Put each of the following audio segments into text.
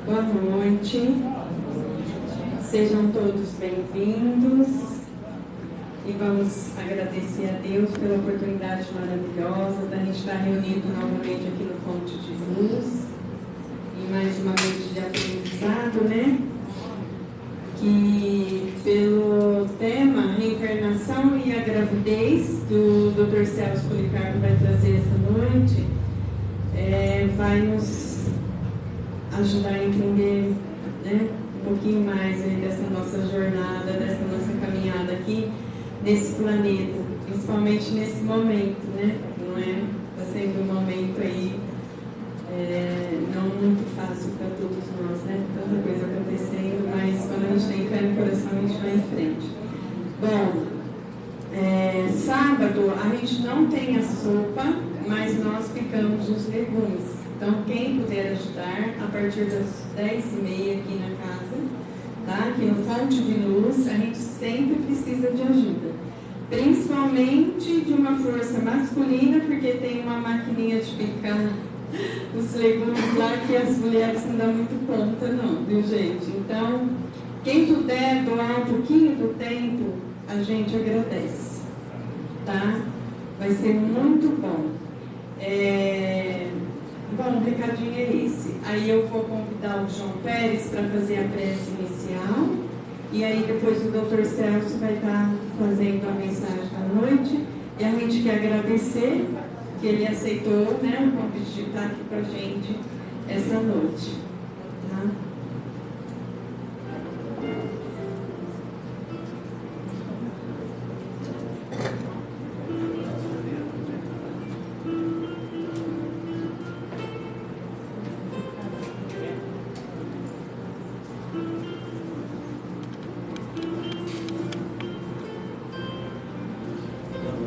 Boa noite, sejam todos bem-vindos e vamos agradecer a Deus pela oportunidade maravilhosa da gente estar reunido novamente aqui no Fonte de Luz em mais uma noite de aprendizado, né? Que pelo tema reencarnação e a gravidez do Dr. Celso Policarpo vai trazer essa noite, vai nos ajudar a entender, né, um pouquinho mais aí dessa nossa jornada, dessa nossa caminhada aqui nesse planeta, principalmente nesse momento, né? Não é? Está sendo um momento aí não muito fácil para todos nós, né? Tanta coisa acontecendo, mas quando a gente tem fé no coração, a gente vai em frente. Bom, sábado a gente não tem a sopa, mas nós picamos os legumes. Então, quem puder ajudar, a partir das 10h30 aqui na casa, tá? Aqui no Fonte de Luz, a gente sempre precisa de ajuda. Principalmente de uma força masculina, porque tem uma maquininha de picar os legumes lá que as mulheres não dão muito conta, não, viu, gente? Então, quem puder doar um pouquinho do tempo, a gente agradece, tá? Vai ser muito bom. Bom, o recadinho é esse. Aí eu vou convidar o João Pérez para fazer a prece inicial. E aí depois o Dr. Celso vai estar fazendo a mensagem da noite. E a gente quer agradecer que ele aceitou, né, o convite de estar aqui com a gente essa noite. Tá?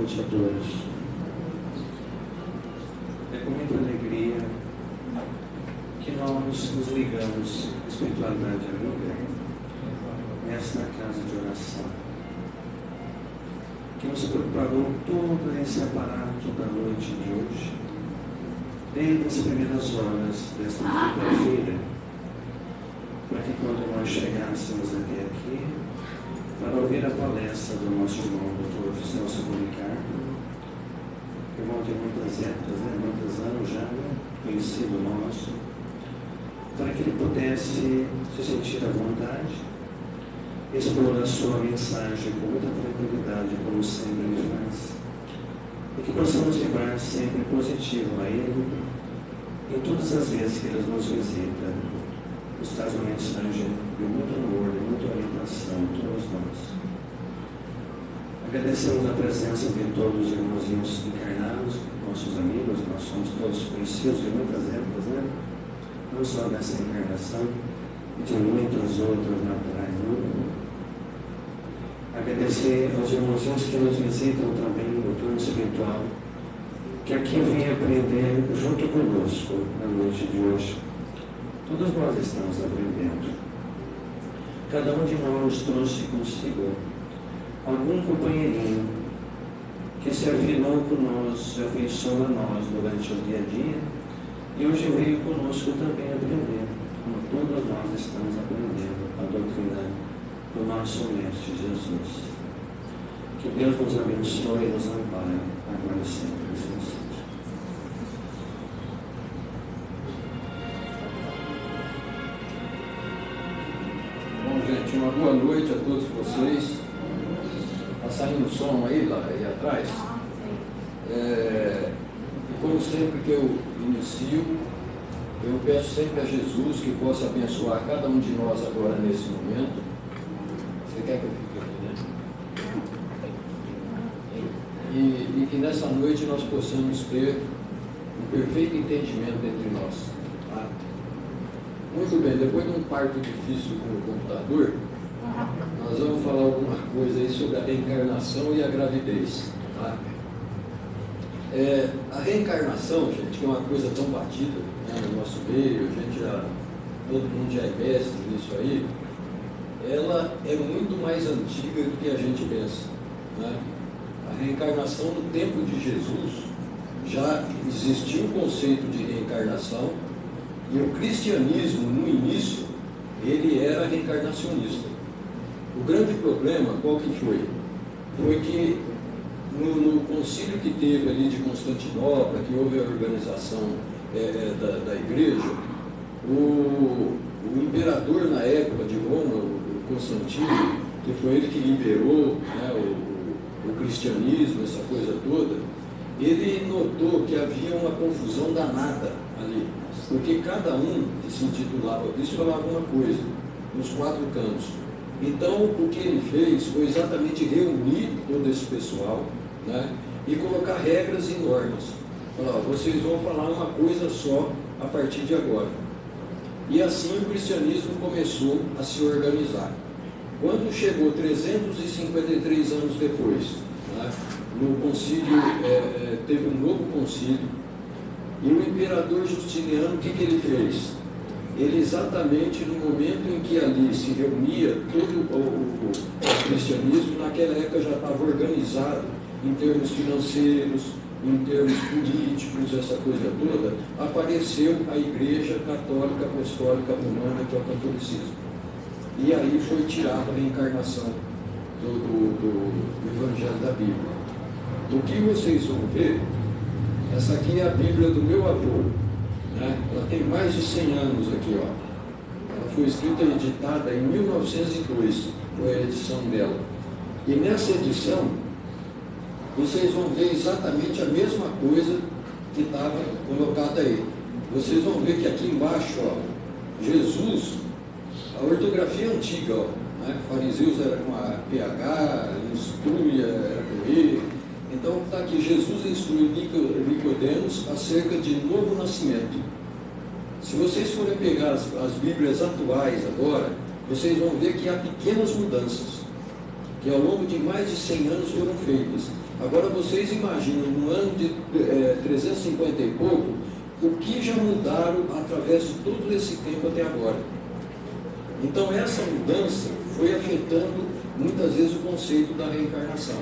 A todos. É com muita alegria que nós nos ligamos à espiritualidade amiga nesta casa de oração, que nos preparou todo esse aparato da noite de hoje, desde as primeiras horas desta quinta-feira, para que quando nós chegássemos até aqui, para ouvir a palestra do nosso irmão Dr. Celso Policarpo, irmão de muitas épocas, né? Muitos anos já, né? Conhecido nosso, para que ele pudesse se sentir à vontade, expor a sua mensagem com muita tranquilidade, como sempre ele faz, e que possamos vibrar sempre positivo a ele, em todas as vezes que ele nos visita, nos traz uma mensagem de muito amor, de muita orientação a todos nós. Agradecemos a presença de todos os irmãozinhos encarnados, nossos amigos, nós somos todos conhecidos de muitas épocas, né? Não só dessa encarnação, e de muitas outras lá atrás, né? Agradecer aos irmãozinhos que nos visitam também no plano espiritual, que aqui vêm aprender junto conosco na noite de hoje. Todos nós estamos aprendendo. Cada um de nós trouxe consigo algum companheirinho que se afinou conosco, se afeiçoou a nós durante o dia a dia e hoje veio conosco também aprender, como todos nós estamos aprendendo a doutrina do nosso Mestre Jesus. Que Deus nos abençoe e nos ampare agora e sempre. Gente, uma boa noite a todos vocês. Está saindo o som aí atrás. E como sempre que eu inicio, eu peço sempre a Jesus que possa abençoar cada um de nós agora nesse momento. Você quer que eu fique aqui, né? E que nessa noite nós possamos ter um perfeito entendimento entre nós. Tá? Muito bem, depois de um parto difícil com o computador, nós vamos falar alguma coisa aí sobre a reencarnação e a gravidez. Tá? A reencarnação, gente, que é uma coisa tão batida, né, no nosso meio, todo mundo já é mestre nisso aí, ela é muito mais antiga do que a gente pensa. Né? A reencarnação no tempo de Jesus já existia um conceito de reencarnação, e o cristianismo, no início, ele era reencarnacionista. O grande problema, qual que foi? Foi que no concílio que teve ali de Constantinopla, que houve a organização da igreja, o imperador na época de Roma, o Constantino, que foi ele que liberou, né, o cristianismo, essa coisa toda, ele notou que havia uma confusão danada ali, porque cada um que se intitulava Cristo falava uma coisa, nos quatro cantos. Então, o que ele fez foi exatamente reunir todo esse pessoal, né, e colocar regras e normas. Falar, vocês vão falar uma coisa só a partir de agora. E assim o cristianismo começou a se organizar. Quando chegou 353 anos depois, né, no concílio, teve um novo concílio, e o imperador Justiniano, o que ele fez? Ele exatamente no momento em que ali se reunia todo o cristianismo, naquela época já estava organizado em termos financeiros, em termos políticos, essa coisa toda, apareceu a Igreja Católica Apostólica Romana, que é o catolicismo. E aí foi tirada a reencarnação do Evangelho da Bíblia. O que vocês vão ver, essa aqui é a Bíblia do meu avô, né? Ela tem mais de 100 anos aqui, ó. Ela foi escrita e editada em 1902, foi a edição dela. E nessa edição, vocês vão ver exatamente a mesma coisa que estava colocada aí. Vocês vão ver que aqui embaixo, ó, Jesus, a ortografia é antiga, ó, né? Fariseus era com a PH, instruia era com E. Então está aqui, Jesus instruiu Nicodemos acerca de novo nascimento. Se vocês forem pegar as Bíblias atuais agora, vocês vão ver que há pequenas mudanças, que ao longo de mais de 100 anos foram feitas. Agora vocês imaginam, no ano de 350 e pouco, o que já mudaram através de todo esse tempo até agora. Então essa mudança foi afetando muitas vezes o conceito da reencarnação.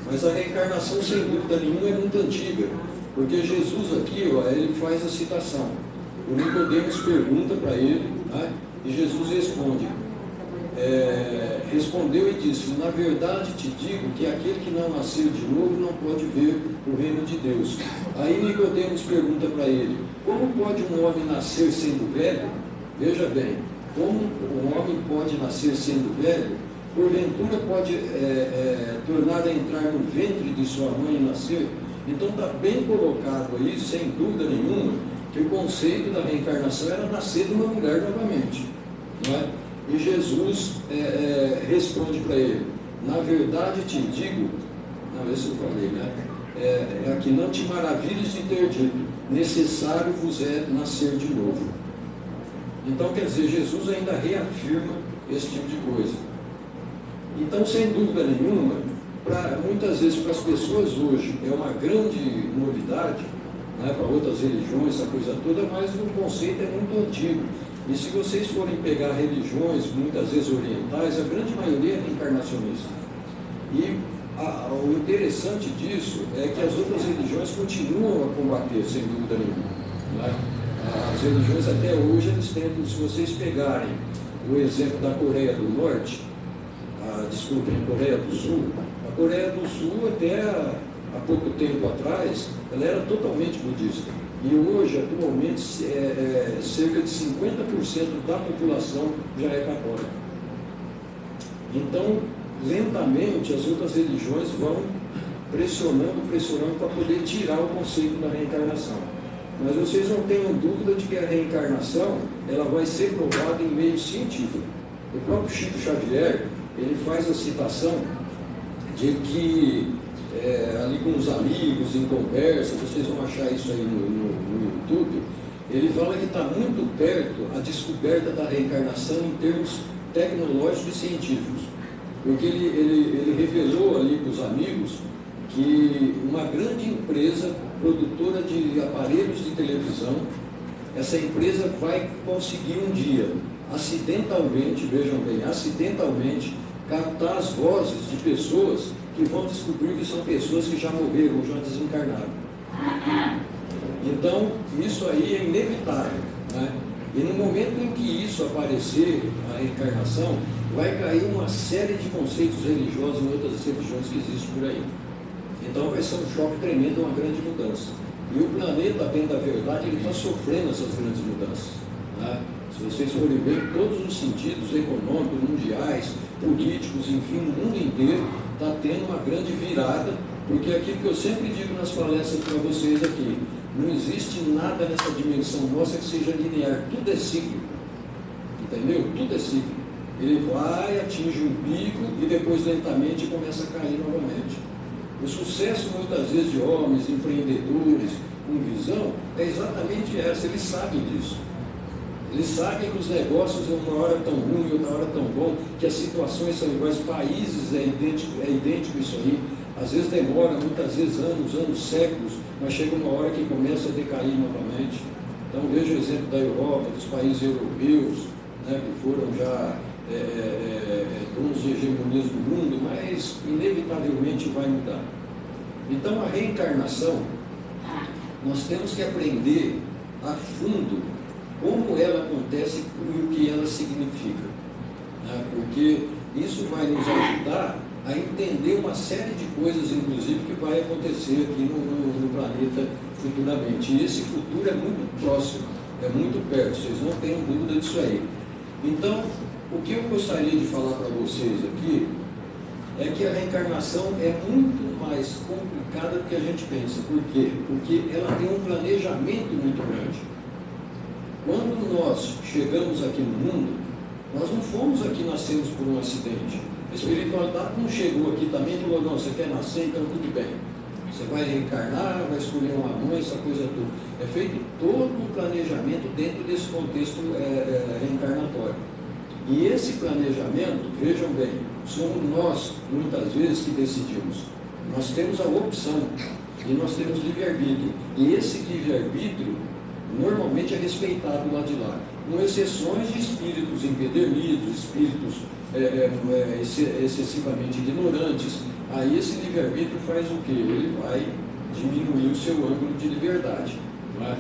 Mas a reencarnação, sem dúvida nenhuma, é muito antiga, porque Jesus aqui, ó, ele faz a citação. O Nicodemos pergunta para ele, né, e Jesus responde. Respondeu e disse, na verdade te digo que aquele que não nasceu de novo não pode ver o reino de Deus. Aí Nicodemos pergunta para ele, como pode um homem nascer sendo velho? Veja bem, como um homem pode nascer sendo velho? Porventura pode tornar a entrar no ventre de sua mãe e nascer? Então está bem colocado aí, sem dúvida nenhuma, que o conceito da reencarnação era nascer de uma mulher novamente, não é? E Jesus responde para ele, na verdade te digo, não, esse eu falei, né? Aqui, não te maravilhes de ter dito, necessário vos é nascer de novo. Então, quer dizer, Jesus ainda reafirma esse tipo de coisa. Então, sem dúvida nenhuma, muitas vezes para as pessoas hoje é uma grande novidade, né, para outras religiões, essa coisa toda, mas o conceito é muito antigo. E se vocês forem pegar religiões, muitas vezes orientais, a grande maioria é reencarnacionista. E o interessante disso é que as outras religiões continuam a combater, sem dúvida nenhuma, né? As religiões até hoje, eles tentam, se vocês pegarem o exemplo da Coreia do Norte, desculpem, Coreia do Sul, a Coreia do Sul até há pouco tempo atrás, ela era totalmente budista. E hoje, atualmente, cerca de 50% da população já é católica. Então, lentamente, as outras religiões vão pressionando para poder tirar o conceito da reencarnação. Mas vocês não tenham dúvida de que a reencarnação ela vai ser provada em meio científico. O próprio Chico Xavier, ele faz a citação de que ali com os amigos, em conversa, vocês vão achar isso aí no YouTube, ele fala que está muito perto a descoberta da reencarnação em termos tecnológicos e científicos. Porque ele revelou ali para os amigos que uma grande empresa produtora de aparelhos de televisão, essa empresa vai conseguir um dia, acidentalmente, vejam bem, acidentalmente, captar as vozes de pessoas que vão descobrir que são pessoas que já morreram, já desencarnaram. Então, isso aí é inevitável, né? E no momento em que isso aparecer, a reencarnação, vai cair uma série de conceitos religiosos em outras religiões que existem por aí. Então vai ser um choque tremendo, uma grande mudança. E o planeta, bem da verdade, ele está sofrendo essas grandes mudanças, né? Se vocês forem ver, em todos os sentidos, econômicos, mundiais, políticos, enfim, o mundo inteiro está tendo uma grande virada, porque aquilo que eu sempre digo nas palestras para vocês aqui, não existe nada nessa dimensão nossa que seja linear, tudo é cíclico, entendeu? Tudo é cíclico. Ele vai, atinge um pico e depois lentamente começa a cair novamente. O sucesso muitas vezes de homens, empreendedores, com visão, é exatamente essa, eles sabem disso. Eles sabem que os negócios uma hora tão ruim, outra hora tão bom, que as situações são iguais, países é idêntico isso aí. Às vezes demora, muitas vezes anos, séculos, mas chega uma hora que começa a decair novamente. Então veja o exemplo da Europa, dos países europeus, né, que foram já donos de hegemonias do mundo, mas inevitavelmente vai mudar. Então a reencarnação, nós temos que aprender a fundo como ela acontece e o que ela significa, né? Porque isso vai nos ajudar a entender uma série de coisas, inclusive, que vai acontecer aqui no planeta futuramente. E esse futuro é muito próximo, é muito perto, vocês não tenham dúvida disso aí. Então, o que eu gostaria de falar para vocês aqui é que a reencarnação é muito mais complicada do que a gente pensa. Por quê? Porque ela tem um planejamento muito grande. Quando nós chegamos aqui no mundo, nós não fomos aqui, nascemos por um acidente. A espiritualidade não chegou aqui também e falou, não, você quer nascer, então tudo bem. Você vai reencarnar, vai escolher uma mãe, essa coisa toda. É feito todo um planejamento dentro desse contexto reencarnatório. E esse planejamento, vejam bem, somos nós, muitas vezes, que decidimos. Nós temos a opção e nós temos livre-arbítrio. E esse livre-arbítrio, normalmente é respeitado lá de lá, com exceções de espíritos empedernidos, espíritos excessivamente ignorantes. Aí esse livre-arbítrio faz o quê? Ele vai diminuir o seu ângulo de liberdade. Não é?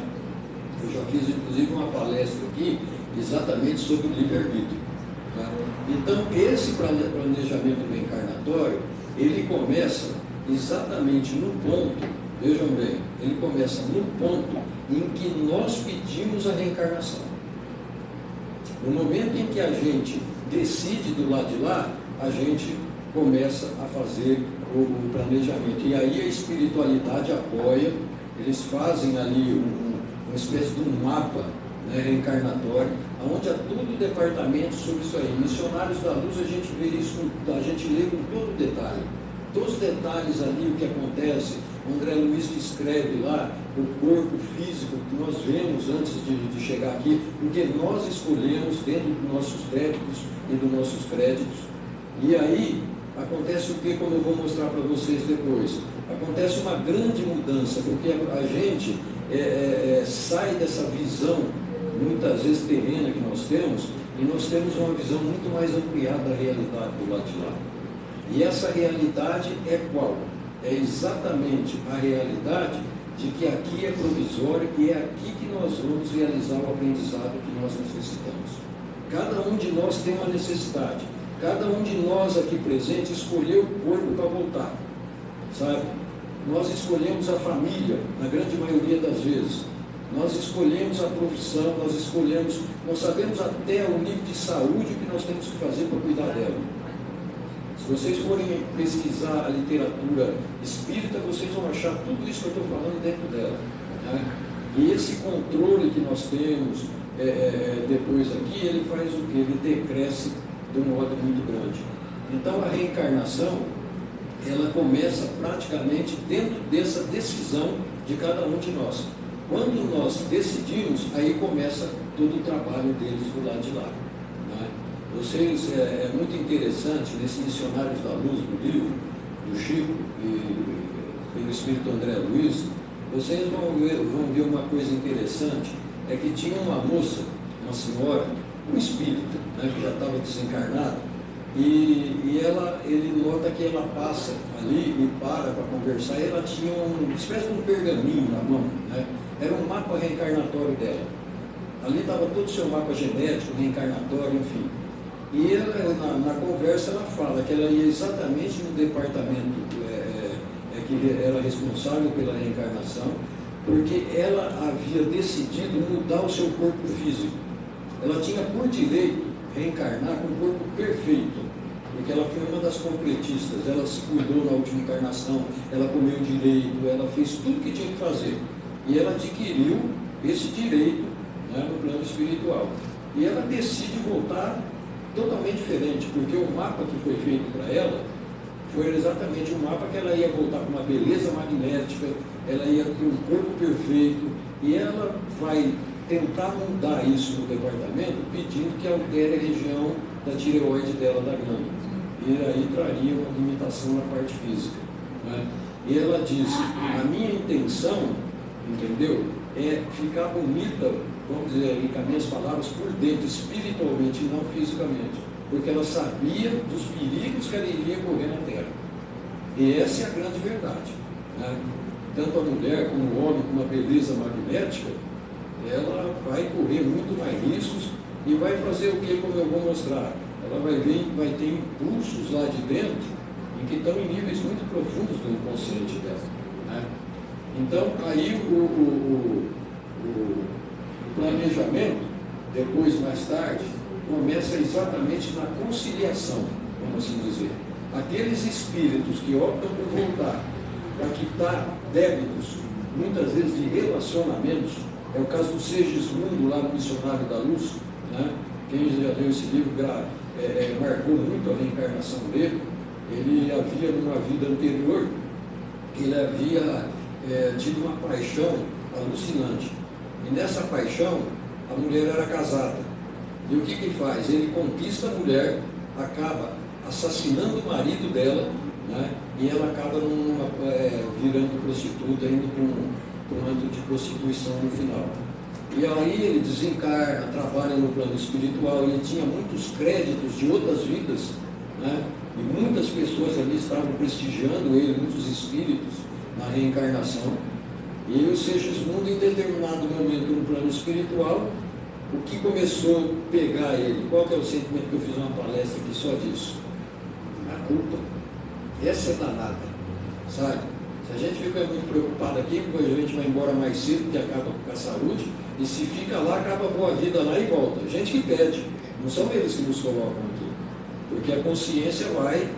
Eu já fiz inclusive uma palestra aqui exatamente sobre o livre-arbítrio. Não é? Então esse planejamento reencarnatório, ele começa exatamente no ponto, vejam bem, ele começa no ponto em que nós pedimos a reencarnação. No momento em que a gente decide do lado de lá, a gente começa a fazer o planejamento. E aí a espiritualidade apoia, eles fazem ali uma espécie de um mapa, né, reencarnatório, onde há todo o departamento sobre isso aí. Missionários da Luz, a gente vê isso, a gente lê com todo o detalhe. Todos os detalhes ali, o que acontece. O André Luiz descreve lá o corpo físico que nós vemos antes de chegar aqui, porque nós escolhemos dentro dos nossos débitos e dos nossos créditos. E aí acontece o que, como eu vou mostrar para vocês depois, acontece uma grande mudança, porque a gente sai dessa visão, muitas vezes terrena que nós temos, e nós temos uma visão muito mais ampliada da realidade do lado de lá. E essa realidade é qual? É exatamente a realidade de que aqui é provisório e é aqui que nós vamos realizar o aprendizado que nós necessitamos. Cada um de nós tem uma necessidade. Cada um de nós aqui presente escolheu o corpo para voltar, sabe? Nós escolhemos a família, na grande maioria das vezes. Nós escolhemos a profissão, nós sabemos até o nível de saúde que nós temos que fazer para cuidar dela. Se vocês forem pesquisar a literatura espírita, vocês vão achar tudo isso que eu estou falando dentro dela, né? E esse controle que nós temos depois aqui, ele faz o quê? Ele decresce de um modo muito grande. Então a reencarnação, ela começa praticamente dentro dessa decisão de cada um de nós. Quando nós decidimos, aí começa todo o trabalho deles do lado de lá, né? Vocês, é muito interessante, nesse Missionários da Luz, do livro, do Chico e pelo Espírito André Luiz, vocês vão ver uma coisa interessante, é que tinha uma moça, uma senhora, um espírito, né, que já estava desencarnado, Ele nota que ela passa ali e para conversar, e ela tinha uma espécie de um pergaminho na mão, né? Era um mapa reencarnatório dela. Ali estava todo o seu mapa genético, reencarnatório, enfim. E ela, na conversa ela fala que ela ia exatamente no departamento que era responsável pela reencarnação, porque ela havia decidido mudar o seu corpo físico. Ela tinha por direito reencarnar com um corpo perfeito, porque ela foi uma das completistas. Ela se cuidou na última encarnação, ela comeu direito, ela fez tudo que tinha que fazer. E ela adquiriu esse direito, né, no plano espiritual. E ela decide voltar totalmente diferente, porque o mapa que foi feito para ela foi exatamente o mapa que ela ia voltar com uma beleza magnética, ela ia ter um corpo perfeito, e ela vai tentar mudar isso no departamento, pedindo que altere a região da tireoide dela, da glândula. E aí traria uma limitação na parte física, né? E ela disse: a minha intenção, entendeu, é ficar bonita, vamos dizer aí com as minhas palavras, por dentro, espiritualmente e não fisicamente, porque ela sabia dos perigos que ela iria correr na Terra. E essa é a grande verdade, né? Tanto a mulher como o homem, com uma beleza magnética, ela vai correr muito mais riscos e vai fazer o que, como eu vou mostrar? Ela vai ter impulsos lá de dentro, em que estão em níveis muito profundos do inconsciente dela, né? Então, aí o planejamento, depois, mais tarde, começa exatamente na conciliação, vamos assim dizer. Aqueles espíritos que optam por voltar para quitar débitos, muitas vezes de relacionamentos, é o caso do Segismundo, lá no Missionário da Luz, né? Quem já leu esse livro marcou muito a reencarnação dele. Ele havia, numa vida anterior, ele havia tido uma paixão alucinante. E nessa paixão, a mulher era casada. E o que ele faz? Ele conquista a mulher, acaba assassinando o marido dela, né? E ela acaba virando prostituta, indo para um antro de prostituição no final. E aí ele desencarna, trabalha no plano espiritual, ele tinha muitos créditos de outras vidas, né? E muitas pessoas ali estavam prestigiando ele, muitos espíritos, na reencarnação. E o Segismundo, em determinado momento no plano espiritual, o que começou a pegar ele? Qual que é o sentimento que eu fiz uma palestra aqui só disso? A culpa. Essa é danada, sabe? Se a gente fica muito preocupado aqui, depois a gente vai embora mais cedo, que acaba com a saúde, e se fica lá, acaba a boa vida lá e volta. Gente que pede, não são eles que nos colocam aqui. Porque a consciência vai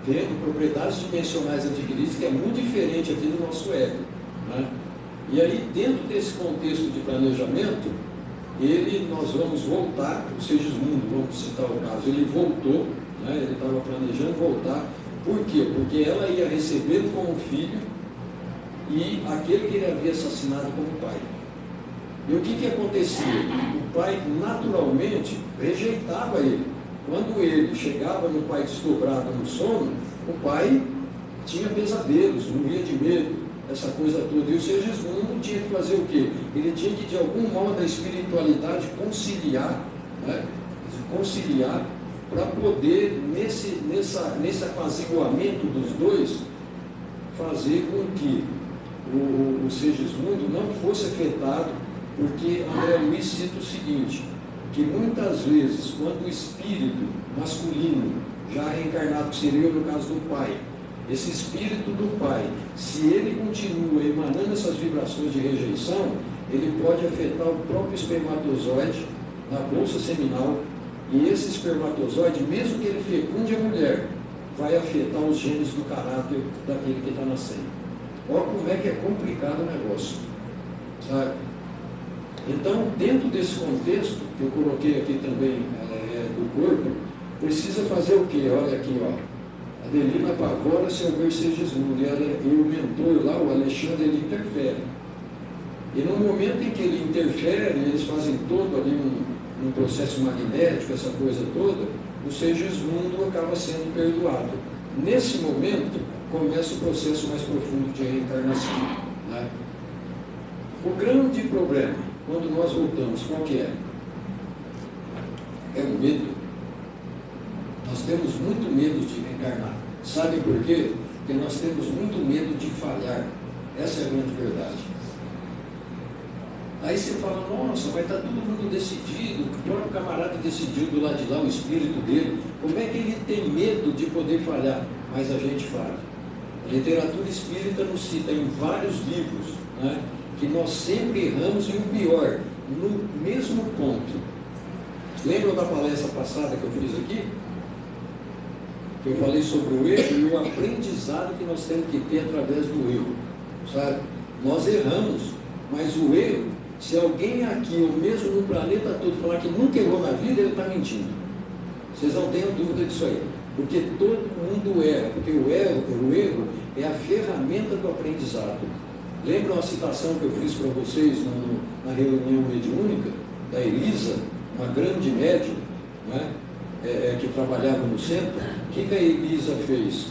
tendo propriedades dimensionais adquiridas, que é muito diferente aqui do nosso ego, né? E aí, dentro desse contexto de planejamento, nós vamos voltar, o Segismundo, vamos citar o caso, ele voltou, né? Ele estava planejando voltar. Por quê? Porque ela ia recebê-lo como filho e aquele que ele havia assassinado como pai. E o que acontecia? O pai naturalmente rejeitava ele. Quando ele chegava no pai desdobrado no sono, o pai tinha pesadelos, morria de medo, essa coisa toda. E o Segismundo tinha que fazer o quê? Ele tinha que, de algum modo, a espiritualidade conciliar, né? Conciliar para poder, nesse apaziguamento dos dois, fazer com que o Segismundo não fosse afetado, porque André Luiz cita o seguinte, que muitas vezes, quando o espírito masculino, já reencarnado, que seria no caso do pai, esse espírito do pai, se ele continua emanando essas vibrações de rejeição, ele pode afetar o próprio espermatozoide na bolsa seminal, e esse espermatozoide, mesmo que ele fecunde a mulher, vai afetar os genes do caráter daquele que está nascendo. Olha como é que é complicado o negócio, sabe? Então, dentro desse contexto, que eu coloquei aqui também do corpo, precisa fazer o quê? Olha aqui, ó. Adelina apavora se houver Segismundo, e o mentor lá, o Alexandre, ele interfere. E no momento em que ele interfere, eles fazem todo ali um processo magnético, essa coisa toda, o Segismundo acaba sendo perdoado. Nesse momento, começa o processo mais profundo de reencarnação, né? O grande problema, quando nós voltamos, qual que é? É o medo. Nós temos muito medo de reencarnar. Sabe por quê? Porque nós temos muito medo de falhar. Essa é a grande verdade. Aí você fala, nossa, vai estar todo mundo decidido, o próprio camarada decidiu do lado de lá, o espírito dele, como é que ele tem medo de poder falhar? Mas a gente falha. A literatura espírita nos cita em vários livros, né, que nós sempre erramos, e o pior, no mesmo ponto. Lembram da palestra passada que eu fiz aqui? Que eu falei sobre o erro e o aprendizado que nós temos que ter através do erro, sabe? Nós erramos, mas o erro, se alguém aqui, ou mesmo no planeta todo, falar que nunca errou na vida, ele está mentindo. Vocês não tenham dúvida disso aí. Porque todo mundo erra, porque o erro é a ferramenta do aprendizado. Lembram a citação que eu fiz para vocês na reunião mediúnica, da Elisa, uma grande médium, né, que trabalhava no centro? O que a Elisa fez?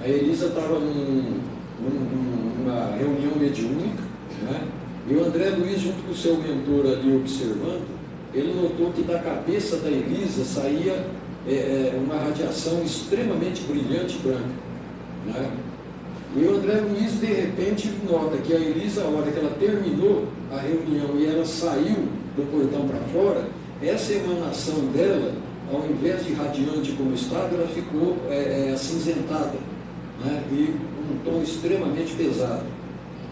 A Elisa estava numa reunião mediúnica, né, e o André Luiz, junto com o seu mentor ali observando, ele notou que da cabeça da Elisa saía uma radiação extremamente brilhante branca, né? E o André Luiz, de repente, nota que a Elisa, a hora que ela terminou a reunião e ela saiu do portão para fora, essa emanação dela, ao invés de radiante como estava, ela ficou acinzentada, né? E um tom extremamente pesado.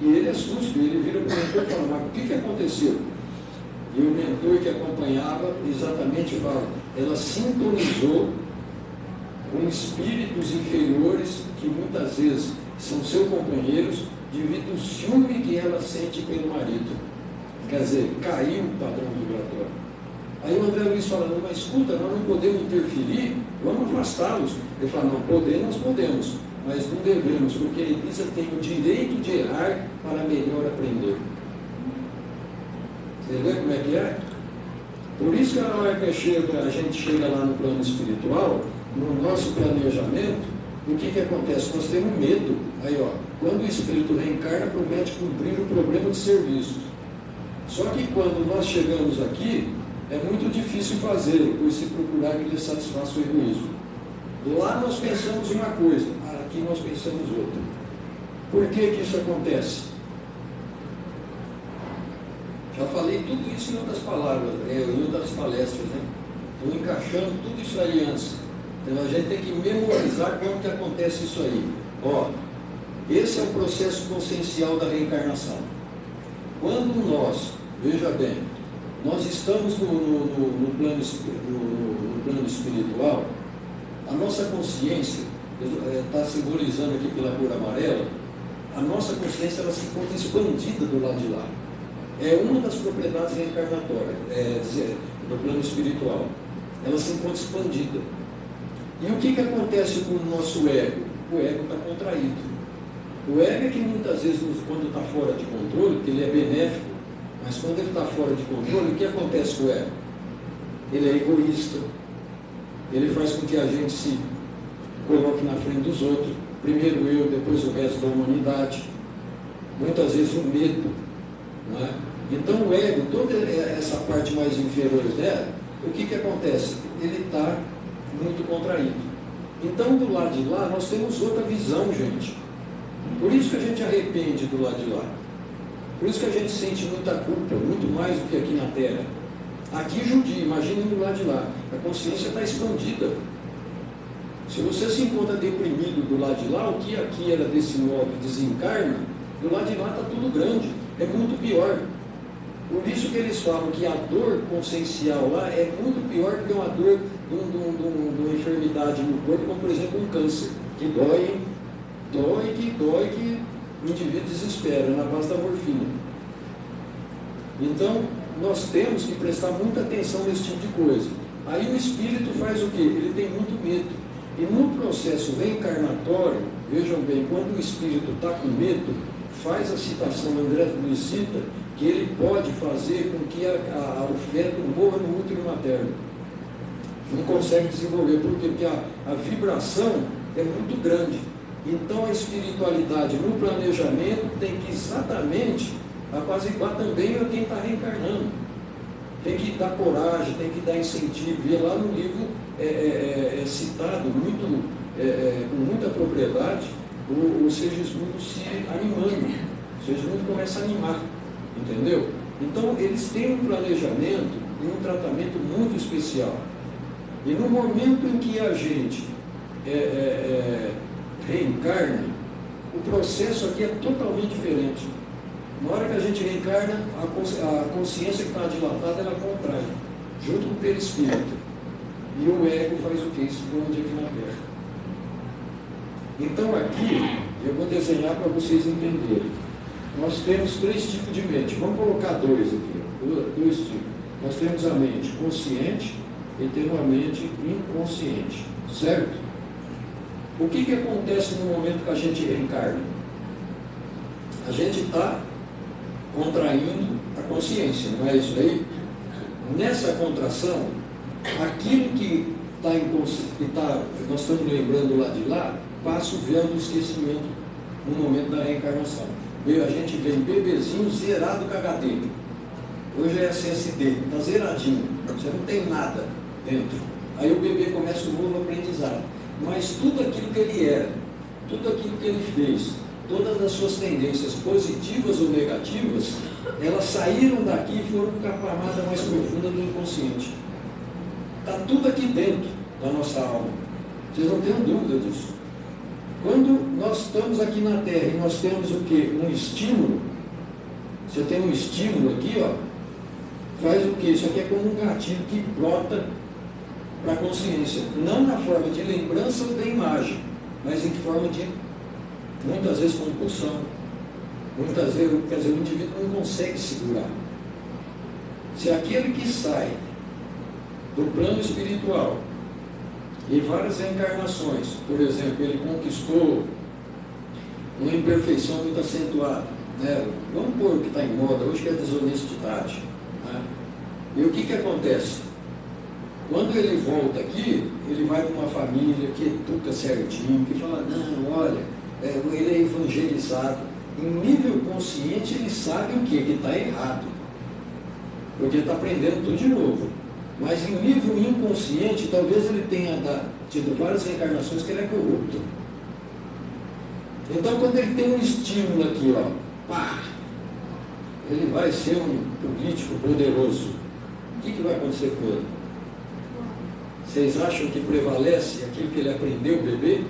E ele assusta, ele vira para o mentor e fala, mas o que aconteceu? E o mentor que acompanhava exatamente fala, ela sintonizou com espíritos inferiores que muitas vezes são seus companheiros devido ao ciúme que ela sente pelo marido. Quer dizer, caiu o padrão vibratório. Aí o André Luiz fala, não, mas escuta, nós não podemos interferir, vamos afastá-los. Ele fala, não, poder nós podemos, mas não devemos, porque a Elisa tem o direito de errar para melhor aprender. Você vê como é que é? Por isso que na hora que a gente chega lá no plano espiritual, no nosso planejamento, o que acontece? Nós temos medo. Aí, ó, quando o espírito reencarna, promete cumprir o problema de serviço. Só que quando nós chegamos aqui, é muito difícil fazer, pois se procurar que lhe satisfaça o egoísmo. Lá nós pensamos uma coisa, aqui nós pensamos outra. Por que isso acontece? Já falei tudo isso em outras palavras, em outras palestras, né? Estou encaixando tudo isso aí antes. Então a gente tem que memorizar como que acontece isso aí. Ó, esse é o processo consciencial da reencarnação. Quando nós, veja bem, nós estamos no plano espiritual, a nossa consciência, está simbolizando aqui pela cor amarela, a nossa consciência ela se encontra expandida do lado de lá. É uma das propriedades reencarnatórias, do plano espiritual. Ela se encontra expandida. E o que acontece com o nosso ego? O ego está contraído. O ego é que muitas vezes, quando está fora de controle, porque ele é benéfico, mas quando ele está fora de controle, o que acontece com o ego? Ele é egoísta. Ele faz com que a gente se coloque na frente dos outros. Primeiro eu, depois o resto da humanidade. Muitas vezes o medo. Não é? Então o ego, toda essa parte mais inferior dela, o que acontece? Ele está muito contraído. Então do lado de lá nós temos outra visão, gente. Por isso que a gente arrepende do lado de lá. Por isso que a gente sente muita culpa, muito mais do que aqui na Terra. Aqui judia, imagine do lado de lá. A consciência está expandida. Se você se encontra deprimido do lado de lá, o que aqui era desse modo desencarna, do lado de lá está tudo grande. É muito pior. Por isso que eles falam que a dor consciencial lá é muito pior do que uma dor de uma enfermidade no corpo, como por exemplo um câncer, que dói, que o indivíduo desespera na base da morfina. Então, nós temos que prestar muita atenção nesse tipo de coisa. Aí o espírito faz o quê? Ele tem muito medo. E no processo reencarnatório, vejam bem, quando o espírito está com medo, faz a citação, André Luiz cita, que ele pode fazer com que o feto morra no útero materno. Não consegue desenvolver. Por quê? Porque a vibração é muito grande. Então a espiritualidade no planejamento tem que exatamente apaziguar também a quem está reencarnando. Tem que dar coragem, tem que dar incentivo. E lá no livro é citado com muita propriedade o Segismundo se animando. O Segismundo começa a animar, entendeu? Então, eles têm um planejamento e um tratamento muito especial. E no momento em que a gente reencarna, o processo aqui é totalmente diferente. Na hora que a gente reencarna, a consciência que está dilatada, ela contrai, junto com o perispírito. E o ego faz o que? Esconde aqui na Terra. Então aqui, eu vou desenhar para vocês entenderem. Nós temos 3 tipos de mente. Vamos colocar 2 aqui. 2 tipos. Nós temos a mente consciente e temos a mente inconsciente. Certo? O que acontece no momento que a gente reencarna? A gente está contraindo a consciência, não é isso aí? Nessa contração, aquilo que nós estamos lembrando lá de lá, passa o véu do esquecimento no momento da reencarnação. A gente vem bebezinho zerado com HD. Hoje é SSD, está zeradinho, você não tem nada dentro. Aí o bebê começa um novo aprendizado. Mas tudo aquilo que ele era, tudo aquilo que ele fez, todas as suas tendências positivas ou negativas, elas saíram daqui e foram para a camada mais profunda do inconsciente. Está tudo aqui dentro da nossa alma. Vocês não tenham dúvida disso. Quando nós estamos aqui na Terra e nós temos o quê? Um estímulo. Você tem um estímulo aqui, ó. Faz o quê? Isso aqui é como um gatilho que brota para a consciência. Não na forma de lembrança ou de imagem, mas em forma de, muitas vezes, compulsão. Muitas vezes, quer dizer, o indivíduo não consegue segurar. Se aquele que sai do plano espiritual e várias reencarnações, por exemplo, ele conquistou uma imperfeição muito acentuada, né? Vamos pôr o que está em moda hoje, que é a desonestidade, né? E o que acontece? Quando ele volta aqui, ele vai para uma família que educa certinho, que fala, não, olha, ele é evangelizado. Em nível consciente, ele sabe o quê? Que está errado, porque ele está aprendendo tudo de novo. Mas em nível inconsciente, talvez ele tenha tido várias reencarnações que ele é corrupto. Então, quando ele tem um estímulo aqui, ó, pá, ele vai ser um político poderoso. O que vai acontecer com ele? Vocês acham que prevalece aquilo que ele aprendeu, bebê?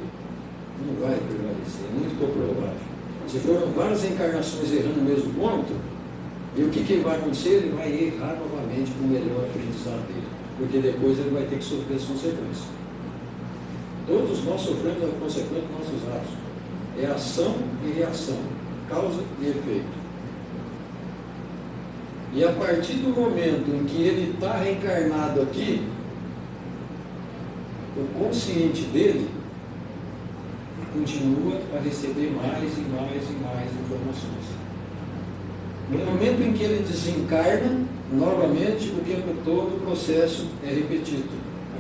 Não vai prevalecer, é muito pouco provável. Se foram várias reencarnações errando o mesmo ponto, e o que vai acontecer? Ele vai errar novamente com o melhor aprendizado dele, porque depois ele vai ter que sofrer as consequências. Todos nós sofremos as consequências dos nossos atos. É ação e reação, causa e efeito. E a partir do momento em que ele está reencarnado aqui, o consciente dele continua a receber mais e mais e mais informações. No momento em que ele desencarna, novamente, o tempo todo o processo é repetido.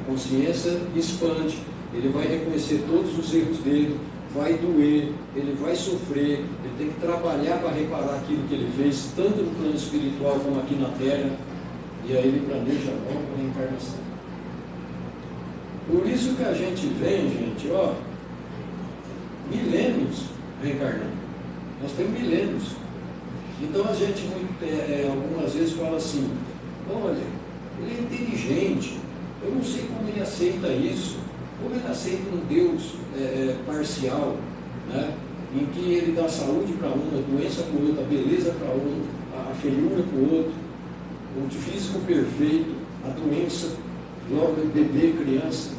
A consciência expande, ele vai reconhecer todos os erros dele, vai doer, ele vai sofrer, ele tem que trabalhar para reparar aquilo que ele fez, tanto no plano espiritual como aqui na Terra, e aí ele planeja a nova reencarnação. Por isso que a gente vem, gente, ó, milênios reencarnando. Nós temos milênios. Então a gente algumas vezes fala assim, olha, ele é inteligente, eu não sei como ele aceita isso, como ele aceita um Deus parcial, né? Em que ele dá saúde para um, a doença para o outro, a beleza para um, a feiura para o outro, o físico perfeito, a doença, logo bebê, criança.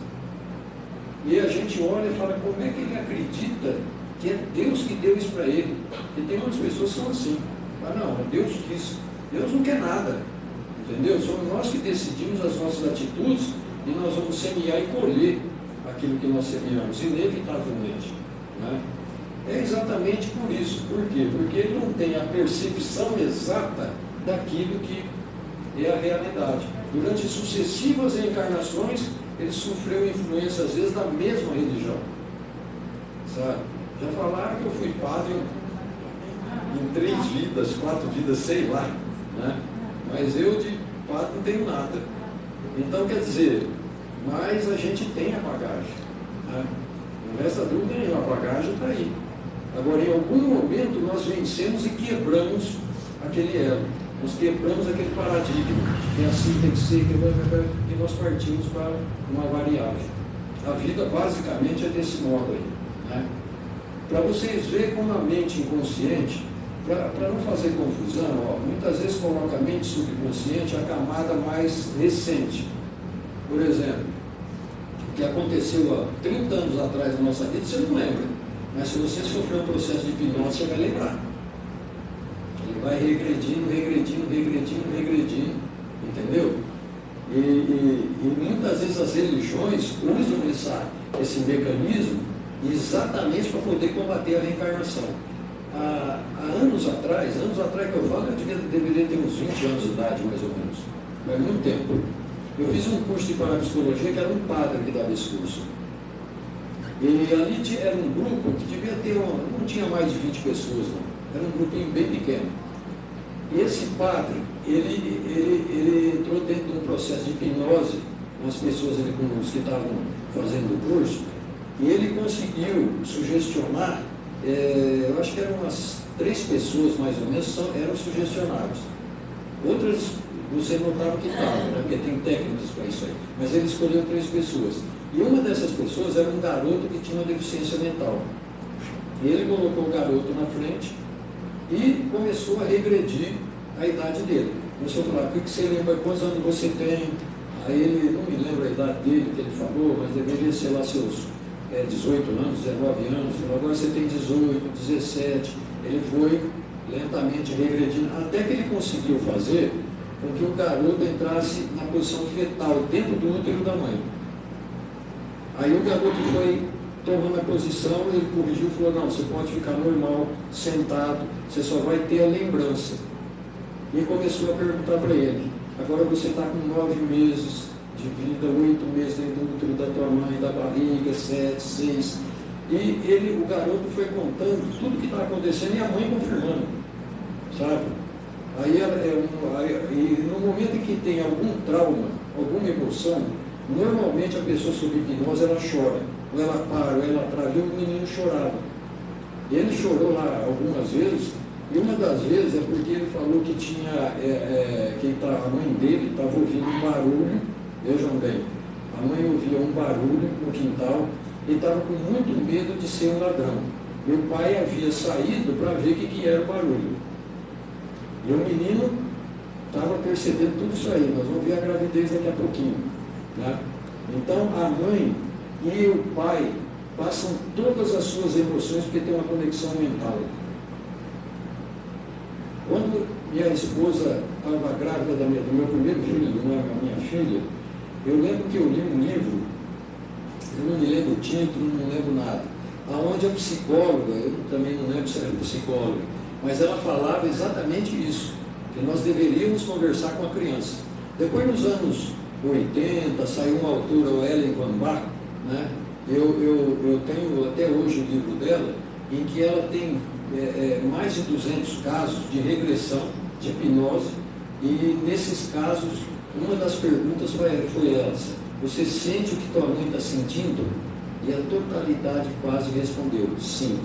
E a gente olha e fala, como é que ele acredita que é Deus que deu isso para ele? Porque tem muitas pessoas que são assim. Ah, não, Deus quis. Deus não quer nada, entendeu? Somos nós que decidimos as nossas atitudes e nós vamos semear e colher aquilo que nós semeamos, inevitavelmente, né? É exatamente por isso. Por quê? Porque ele não tem a percepção exata daquilo que é a realidade. Durante sucessivas reencarnações, ele sofreu influência, às vezes, da mesma religião, sabe? Já falaram que eu fui padre em 3 vidas, 4 vidas, sei lá, né? Mas eu de padre não tenho nada. Então, quer dizer, mas a gente tem a bagagem, né? Não resta dúvida nenhuma, a bagagem está aí. Agora, em algum momento, nós vencemos e quebramos aquele elo, nós quebramos aquele paradigma, que assim tem que ser, e nós partimos para uma variável. A vida, basicamente, é desse modo aí, né? Para vocês verem como a mente inconsciente, para não fazer confusão, ó, muitas vezes coloca a mente subconsciente a camada mais recente. Por exemplo, o que aconteceu há 30 anos atrás na nossa vida, você não lembra. Mas se você sofrer um processo de hipnose, você vai lembrar. Ele vai regredindo, regredindo, entendeu? E muitas vezes as religiões usam esse mecanismo exatamente para poder combater a reencarnação. Há anos atrás que eu falo, eu deveria ter uns 20 anos de idade, mais ou menos. Faz muito tempo. Eu fiz um curso de parapsicologia que era um padre que dava esse curso. E ali era um grupo que devia ter, não tinha mais de 20 pessoas, não. Era um grupinho bem pequeno. E esse padre, ele entrou dentro de um processo de hipnose, umas pessoas ali com os que estavam fazendo o curso, e ele conseguiu sugestionar, eu acho que eram umas 3 pessoas mais ou menos, eram sugestionadas. Outras você notava que estavam, né? Porque tem técnicas para isso aí. Mas ele escolheu 3 pessoas. E uma dessas pessoas era um garoto que tinha uma deficiência mental. E ele colocou o garoto na frente e começou a regredir a idade dele. Começou a falar: o que você lembra, quantos anos você tem? Aí ele, não me lembro a idade dele que ele falou, mas deveria ser lá seus 18 anos, 19 anos. Falou: agora você tem 18, 17. Ele foi lentamente regredindo, até que ele conseguiu fazer com que o garoto entrasse na posição fetal, dentro do útero da mãe. Aí o garoto foi tomando a posição, ele corrigiu e falou: não, você pode ficar normal, sentado, você só vai ter a lembrança. E começou a perguntar para ele: agora você está com 9 meses de vida, 8 meses dentro do útero da tua mãe, da barriga, 7, 6. E o garoto foi contando tudo que está acontecendo e a mãe confirmando, sabe? Aí no momento em que tem algum trauma, alguma emoção, normalmente a pessoa sob hipnose, ela chora, ou ela para, ou ela trava, e o menino chorava. E ele chorou lá algumas vezes, e uma das vezes é porque ele falou que tinha, a mãe dele estava ouvindo um barulho, vejam bem, a mãe ouvia um barulho no quintal, e estava com muito medo de ser um ladrão. E o pai havia saído para ver o que era o barulho. E o menino estava percebendo tudo isso aí. Nós vamos ver a gravidez daqui a pouquinho, né? Então a mãe e o pai passam todas as suas emoções porque tem uma conexão mental. Quando minha esposa estava grávida do meu primeiro filho, da minha filha, eu lembro que eu li um livro, eu não me lembro o título, não lembro nada, aonde a psicóloga, eu também não lembro se era psicóloga, mas ela falava exatamente isso, que nós deveríamos conversar com a criança. Depois, nos anos 80, saiu uma autora, o Ellen Van Bach, né? Eu tenho até hoje o livro dela, em que ela tem mais de 200 casos de regressão, de hipnose, e nesses casos, uma das perguntas foi essa: você sente o que tua mãe está sentindo? E a totalidade quase respondeu: sim.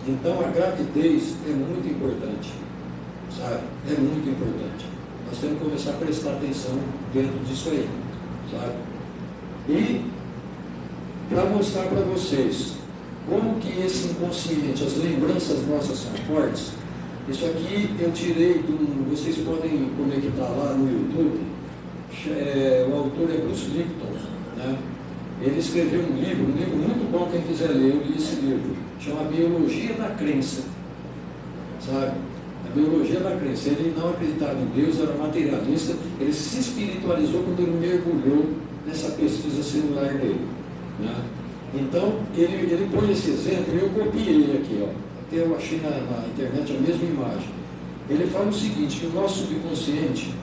Então a gravidez é muito importante, sabe? É muito importante. Nós temos que começar a prestar atenção dentro disso aí, sabe? E para mostrar para vocês como que esse inconsciente, as lembranças nossas são fortes, isso aqui eu tirei vocês podem conectar lá no YouTube, o autor é Bruce Lipton, né? Ele escreveu um livro muito bom, quem quiser ler, eu li esse livro, chama Biologia da Crença, sabe? A Biologia da Crença. Ele não acreditava em Deus, era materialista, ele se espiritualizou quando ele mergulhou nessa pesquisa celular dele, né? Então, ele põe esse exemplo, e eu copiei aqui, ó. Até eu achei na internet a mesma imagem. Ele fala o seguinte, que o nosso subconsciente,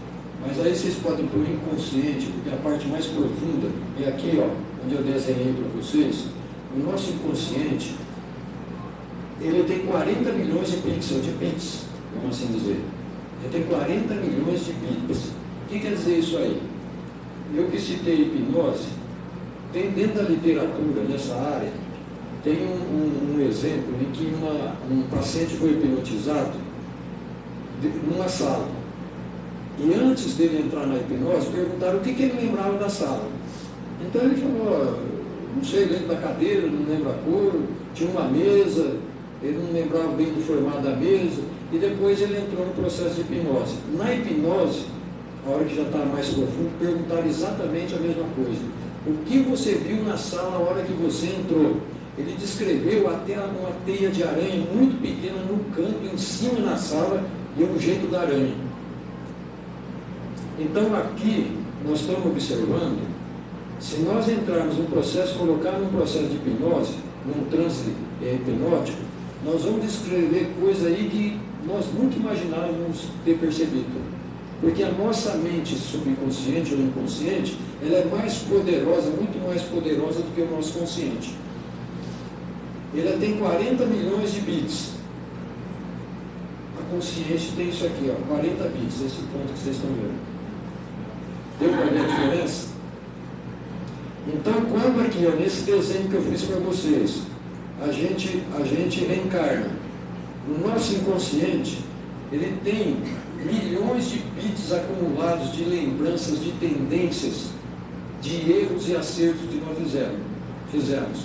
mas aí vocês podem pôr inconsciente, porque a parte mais profunda é aqui, ó, onde eu desenhei para vocês. O nosso inconsciente, ele tem 40 milhões de bits, vamos assim dizer. Ele tem 40 milhões de bits. O que quer dizer isso aí? eu que citei hipnose, tem dentro da literatura, nessa área, tem um exemplo em que um paciente foi hipnotizado numa sala. E antes dele entrar na hipnose, perguntaram o que ele lembrava da sala. Então ele falou, não sei, dentro da cadeira, não lembro a cor, tinha uma mesa, ele não lembrava bem do formato da mesa, e depois ele entrou no processo de hipnose. Na hipnose, a hora que já estava mais profundo, perguntaram exatamente a mesma coisa. O que você viu na sala a hora que você entrou? Ele descreveu até uma teia de aranha muito pequena no canto, em cima na sala, e um jeito da aranha. Então aqui, nós estamos observando, se nós entrarmos no processo, colocar num processo de hipnose, num transe hipnótico, nós vamos descrever coisa aí que nós nunca imaginávamos ter percebido. Porque a nossa mente subconsciente ou inconsciente, ela é mais poderosa, muito mais poderosa do que o nosso consciente. Ela tem 40 milhões de bits. A consciente tem isso aqui, ó, 40 bits, esse ponto que vocês estão vendo. Deu para ver a diferença? Então, quando aqui, ó, nesse desenho que eu fiz para vocês, a gente reencarna, no nosso inconsciente, ele tem milhões de bits acumulados de lembranças, de tendências, de erros e acertos que nós fizemos.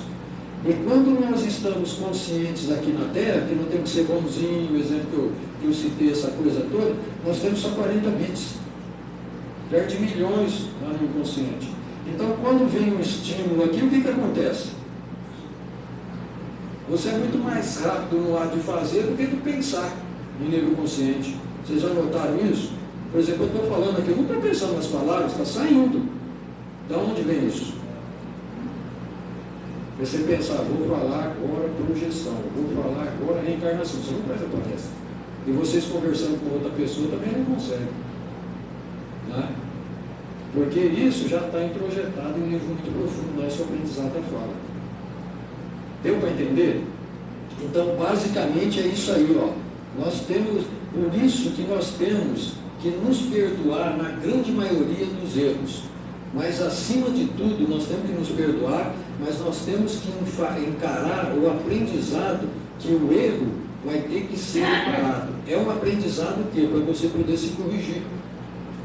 E quando nós estamos conscientes aqui na Terra, que não temos que ser bonzinho, o exemplo que eu citei, essa coisa toda, nós temos só 40 bits. Perde milhões lá no inconsciente. Então, quando vem um estímulo aqui, o que acontece? Você é muito mais rápido no ato de fazer do que de pensar no nível consciente. Vocês já notaram isso? Por exemplo, eu estou falando aqui, eu não estou pensando nas palavras, está saindo. De onde vem isso? Você pensar, vou falar agora projeção, vou falar agora reencarnação, você não faz a palestra. E vocês conversando com outra pessoa também não conseguem. Né? Porque isso já está introjetado em um nível muito profundo do nosso aprendizado da fala. Deu para entender? Então, basicamente é isso aí, ó. Nós temos, por isso que nós temos que nos perdoar na grande maioria dos erros. Mas, acima de tudo, nós temos que nos perdoar, mas nós temos que encarar o aprendizado que o erro vai ter que ser encarado. É um aprendizado o quê? Para você poder se corrigir.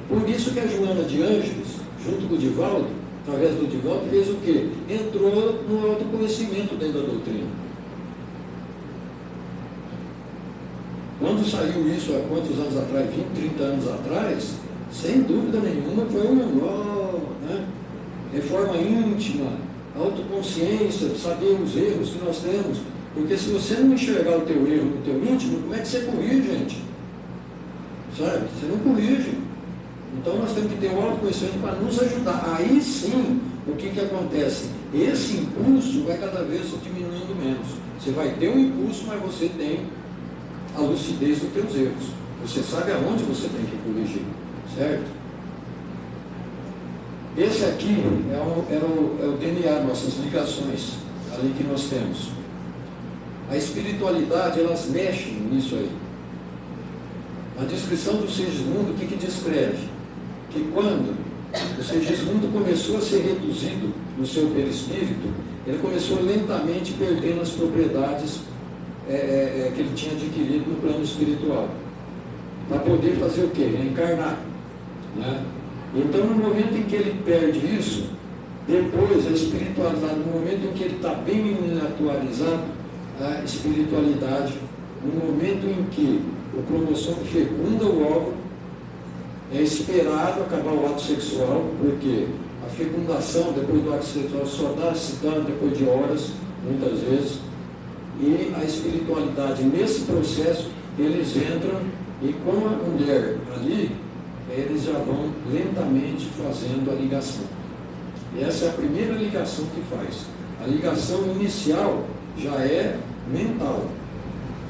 Por isso que a Joana de Ângeles, junto com o Divaldo, através do Divaldo, fez o quê? Entrou no autoconhecimento dentro da doutrina. Quando saiu isso, há quantos anos atrás? 20, 30 anos atrás, sem dúvida nenhuma, foi né? Reforma íntima, autoconsciência, saber os erros que nós temos. Porque se você não enxergar o teu erro no teu íntimo, como é que você corrige, gente? Sabe? Você não corrige. Então nós temos que ter um autoconhecimento para nos ajudar. Aí sim, o que acontece? Esse impulso vai cada vez diminuindo menos. Você vai ter um impulso, mas você tem a lucidez dos teus erros. Você sabe aonde você tem que corrigir. Certo? Esse aqui é o DNA, nossas ligações ali que nós temos. A espiritualidade, elas mexem nisso aí. A descrição do Segismundo, o que descreve? Que quando o Segismundo começou a ser reduzido no seu perispírito, ele começou lentamente perdendo as propriedades que ele tinha adquirido no plano espiritual. Para poder fazer o quê? Reencarnar. Né? Então, no momento em que ele perde isso, depois a espiritualidade, no momento em que ele está bem miniaturizado, a espiritualidade, no momento em que o cromossomo fecunda o óvulo, é esperado acabar o ato sexual, porque a fecundação depois do ato sexual só dá se dá depois de horas, muitas vezes, e a espiritualidade, nesse processo, eles entram e com a mulher ali, eles já vão lentamente fazendo a ligação. E essa é a primeira ligação que faz. A ligação inicial já é mental,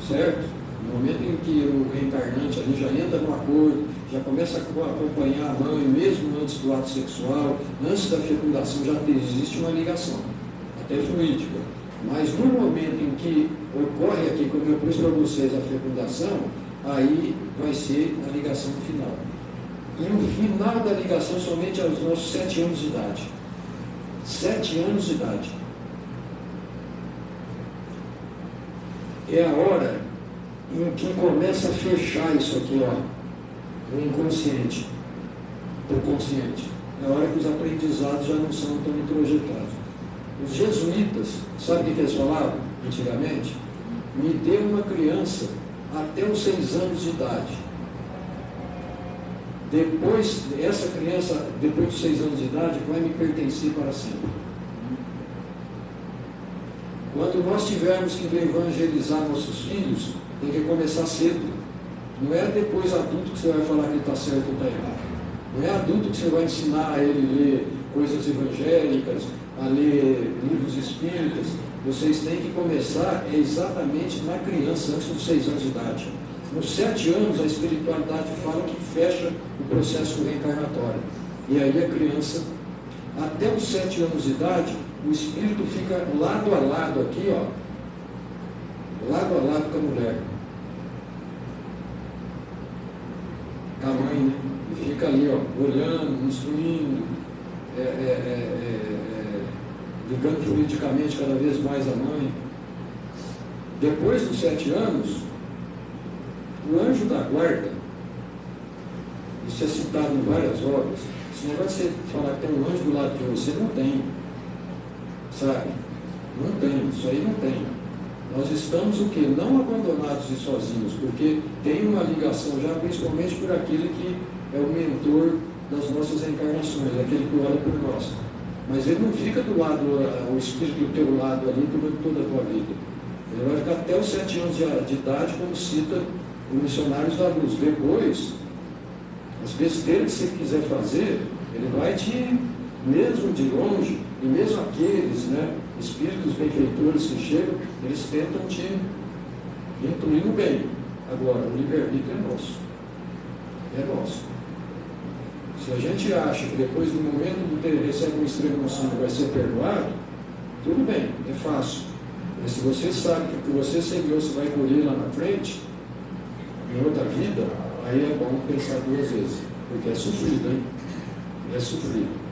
certo? No momento em que o reencarnante ali já entra no acordo, já começa a acompanhar a mãe, mesmo antes do ato sexual, antes da fecundação, já existe uma ligação, até fluídica. Mas no momento em que ocorre aqui, como eu pus para vocês, a fecundação, aí vai ser a ligação final. E o final da ligação somente aos nossos 7 anos de idade. 7 anos de idade. É a hora em que começa a fechar isso aqui, ó, o inconsciente, o consciente. É a hora que os aprendizados já não são tão introjetados. Os jesuítas, sabe o que eles falavam antigamente? Me dê uma criança até os 6 anos de idade. Depois, essa criança, depois dos 6 anos de idade, vai me pertencer para sempre. Quando nós tivermos que evangelizar nossos filhos, tem que começar cedo. Não é depois adulto que você vai falar que ele está certo ou está errado. Não é adulto que você vai ensinar a ele a ler coisas evangélicas, a ler livros espíritas. Vocês têm que começar exatamente na criança, antes dos 6 anos de idade. Nos 7 anos, a espiritualidade fala que fecha o processo reencarnatório. E aí a criança, até os 7 anos de idade, o espírito fica lado a lado aqui, ó, lado a lado com a mulher, com a mãe, né? E fica ali, ó, olhando, instruindo, ligando juridicamente cada vez mais a mãe. Depois dos 7 anos, o anjo da guarda, isso é citado em várias obras. Esse negócio de você falar que tem um anjo do lado de você, não tem. Sabe? Não tem, isso aí não tem. Nós estamos o quê? Não abandonados e sozinhos, porque tem uma ligação já, principalmente por aquele que é o mentor das nossas encarnações, aquele que olha por nós. Mas ele não fica do lado, o espírito do teu lado ali durante toda a tua vida. Ele vai ficar até os 7 anos de idade, como cita os Missionários da Luz. Depois, as besteiras que você quiser fazer, ele vai te, mesmo de longe, e mesmo aqueles, né, espíritos benfeitores que chegam, eles tentam te incluir no bem. Agora, o livre-arbítrio é nosso. É nosso. Se a gente acha que depois do momento do ter recebe um estrela no sangue vai ser perdoado, tudo bem, é fácil. Mas se você sabe que o que você semeou você vai colher lá na frente, em outra vida, aí é bom pensar 2 vezes, porque é sofrido, hein? É sofrido.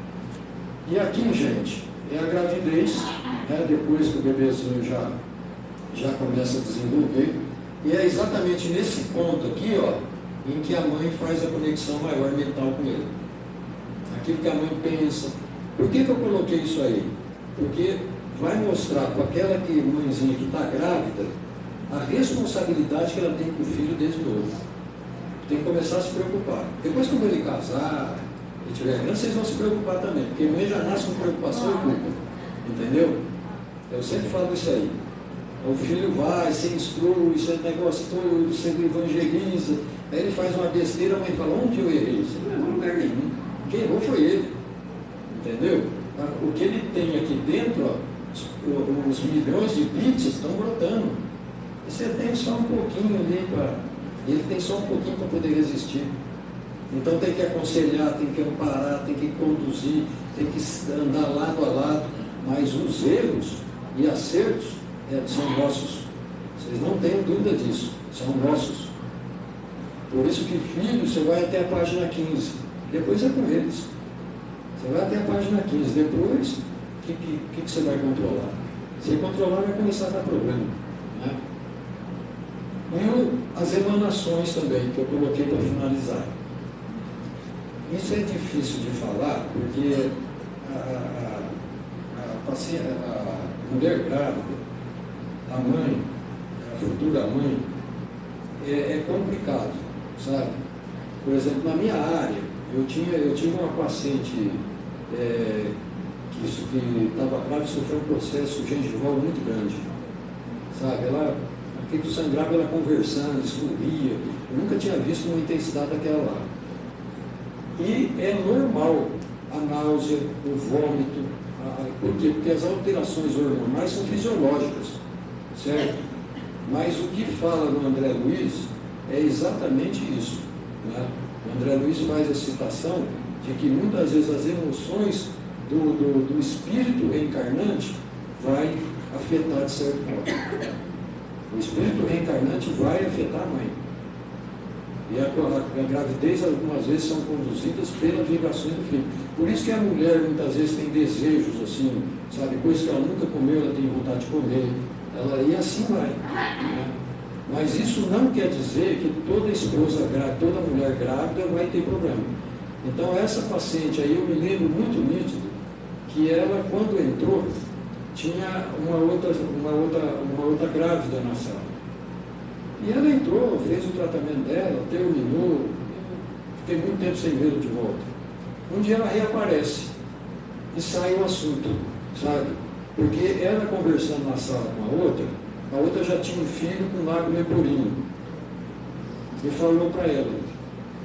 E aqui, gente, é a gravidez, né? Depois que o bebezinho já começa a desenvolver, e é exatamente nesse ponto aqui, ó, em que a mãe faz a conexão maior mental com ele. Aquilo que a mãe pensa. Por que eu coloquei isso aí? Porque vai mostrar para aquela mãezinha que está grávida a responsabilidade que ela tem com o filho desde novo. Tem que começar a se preocupar. Depois, quando ele casar e tiver grande, vocês vão se preocupar também, porque a mãe já nasce com preocupação e culpa. Entendeu? Eu sempre falo isso aí. O filho vai, se instrui, esse negócio todo, você evangeliza, aí ele faz uma besteira, a mãe fala, onde eu errei? Isso não errou em lugar nenhum. Quem errou foi ele. Entendeu? O que ele tem aqui dentro, ó, os milhões de bits estão brotando. Você tem só um pouquinho ali ele tem só um pouquinho para poder resistir. Então tem que aconselhar, tem que amparar, tem que conduzir, tem que andar lado a lado. Mas os erros e acertos são nossos. Vocês não tenham dúvida disso. São nossos. Por isso que filho, você vai até a página 15. Depois é com eles. Você vai até a página 15. Depois, o que você vai controlar? Se controlar, vai começar a dar problema. Né? E as emanações também, que eu coloquei para finalizar. Isso é difícil de falar, porque a mulher grávida, a mãe, a futura mãe, é complicado, sabe? Por exemplo, na minha área, eu tive uma paciente que estava grávida e sofreu um processo gengival muito grande, sabe? Aquilo que sangrava, ela conversando, escorria. Eu nunca tinha visto uma intensidade daquela lá. E é normal a náusea, o vômito. Por quê? Porque as alterações hormonais são fisiológicas, certo? Mas o que fala no André Luiz é exatamente isso. Né? O André Luiz faz a citação de que muitas vezes as emoções do espírito reencarnante vai afetar de certo modo. O espírito reencarnante vai afetar a mãe. E a gravidez, algumas vezes, são conduzidas pelas vibrações do filho. Por isso que a mulher, muitas vezes, tem desejos, assim, sabe, coisas que ela nunca comeu, ela tem vontade de comer. E assim vai. Né? Mas isso não quer dizer que toda esposa grávida, toda mulher grávida vai ter problema. Então, essa paciente aí, eu me lembro muito nítido, que ela, quando entrou, tinha uma outra grávida na sala. E ela entrou, fez o tratamento dela, terminou, fiquei muito tempo sem vê-la de volta. Um dia ela reaparece e sai o assunto, sabe? Porque ela conversando na sala com a outra já tinha um filho com lábio leporino. E falou para ela,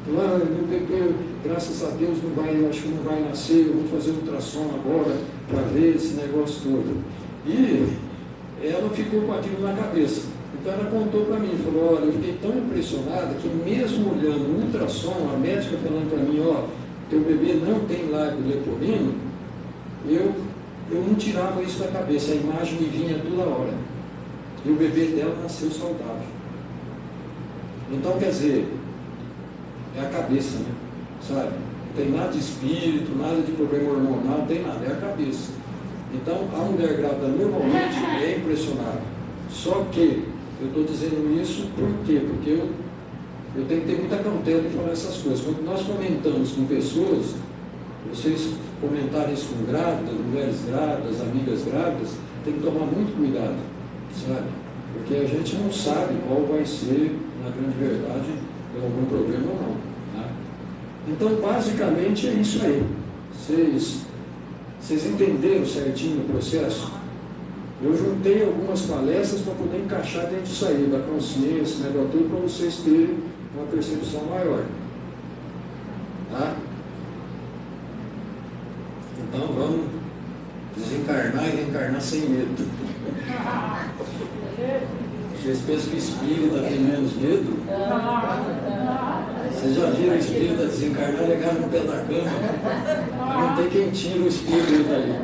meu bebê, graças a Deus, não vai, eu acho que não vai nascer, eu vou fazer ultrassom agora para ver esse negócio todo. E ela ficou com aquilo na cabeça. Então ela contou para mim, falou, olha, eu fiquei tão impressionada que mesmo olhando o ultrassom, a médica falando para mim, ó, teu bebê não tem lábio leporino, eu não tirava isso da cabeça, a imagem me vinha toda hora. E o bebê dela nasceu saudável. Então, quer dizer, é a cabeça, né? Sabe? Não tem nada de espírito, nada de problema hormonal, não tem nada, é a cabeça. Então, a mulher grávida normalmente é impressionável. Só que, eu estou dizendo isso por quê? Porque eu tenho que ter muita cautela em falar essas coisas. Quando nós comentamos com pessoas, vocês comentarem isso com grávidas, mulheres grávidas, amigas grávidas, tem que tomar muito cuidado, sabe? Porque a gente não sabe qual vai ser, na grande verdade, algum problema ou não. Né? Então, basicamente, é isso aí. Vocês entenderam certinho o processo? Eu juntei algumas palestras para poder encaixar dentro disso aí, da consciência, negócio tudo, para vocês terem uma percepção maior. Tá? Então vamos desencarnar e reencarnar sem medo. Vocês pensam que espírita tem menos medo? Vocês já viram o espírita desencarnar e ligar no pé da cama? Não tem quem tira o espírito dali.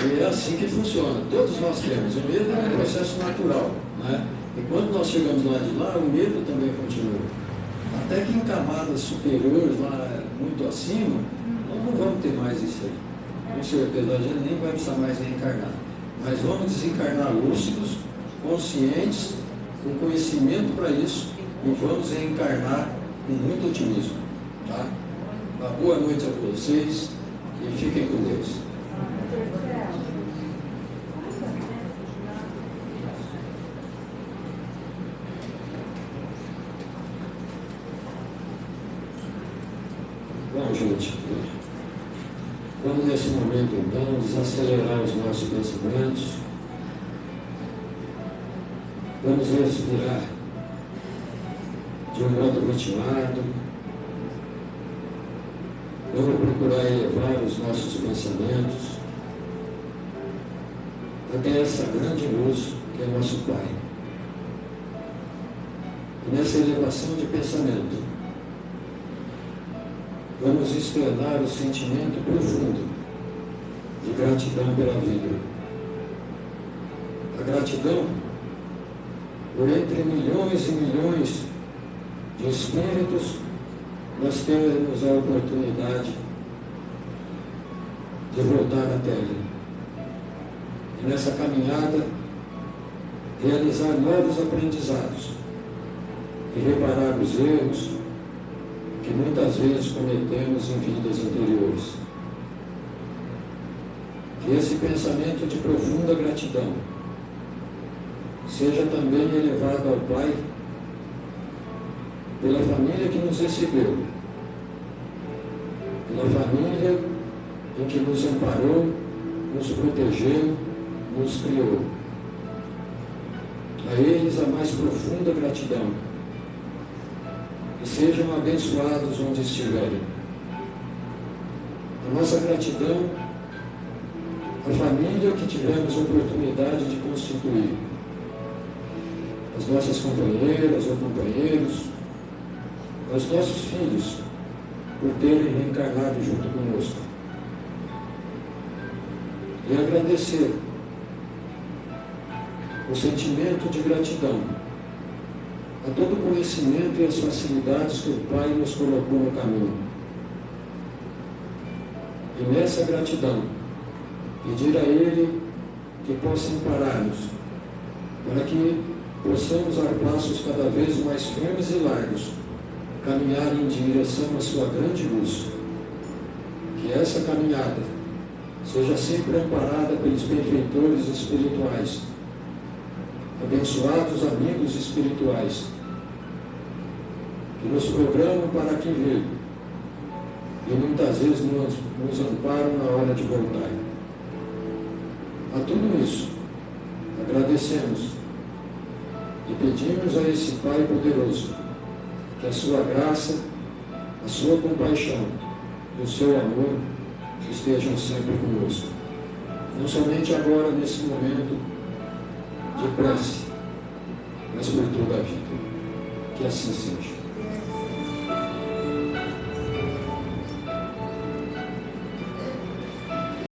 E é assim que funciona. Todos nós temos. O medo é um processo natural. Né? E quando nós chegamos lá de lá, o medo também continua. Até que em camadas superiores, lá muito acima, nós não vamos ter mais isso aí. Com certeza, a gente nem vai precisar mais reencarnar. Mas vamos desencarnar lúcidos, conscientes, com conhecimento para isso, e vamos reencarnar com muito otimismo. Tá? Uma boa noite a vocês e fiquem com Deus. Bom, gente, vamos nesse momento então desacelerar os nossos pensamentos, vamos respirar de um modo ritmado, vamos procurar elevar os nossos pensamentos até essa grande luz que é nosso Pai. E nessa elevação de pensamento, vamos externar o sentimento profundo de gratidão pela vida. A gratidão por entre milhões e milhões de espíritos nós temos a oportunidade de voltar à Terra. E nessa caminhada, realizar novos aprendizados e reparar os erros que muitas vezes cometemos em vidas anteriores. Que esse pensamento de profunda gratidão seja também elevado ao Pai pela família que nos recebeu, pela família em que nos amparou, nos protegeu, nos criou. A eles a mais profunda gratidão. E sejam abençoados onde estiverem. A nossa gratidão à família que tivemos a oportunidade de constituir. As nossas companheiras ou companheiros, aos nossos filhos, por terem reencarnado junto conosco. E agradecer o sentimento de gratidão a todo o conhecimento e as facilidades que o Pai nos colocou no caminho. E nessa gratidão, pedir a Ele que possa amparar-nos, para que possamos dar passos cada vez mais firmes e largos, caminhar em direção à sua grande luz. Que essa caminhada seja sempre amparada pelos benfeitores espirituais, abençoados amigos espirituais, que nos programam para aqui vir e muitas vezes nos amparam na hora de voltar. A tudo isso, agradecemos e pedimos a esse Pai poderoso que a sua graça, a sua compaixão e o seu amor estejam sempre conosco. Não somente agora, nesse momento de prece, mas por toda a vida. Que assim seja.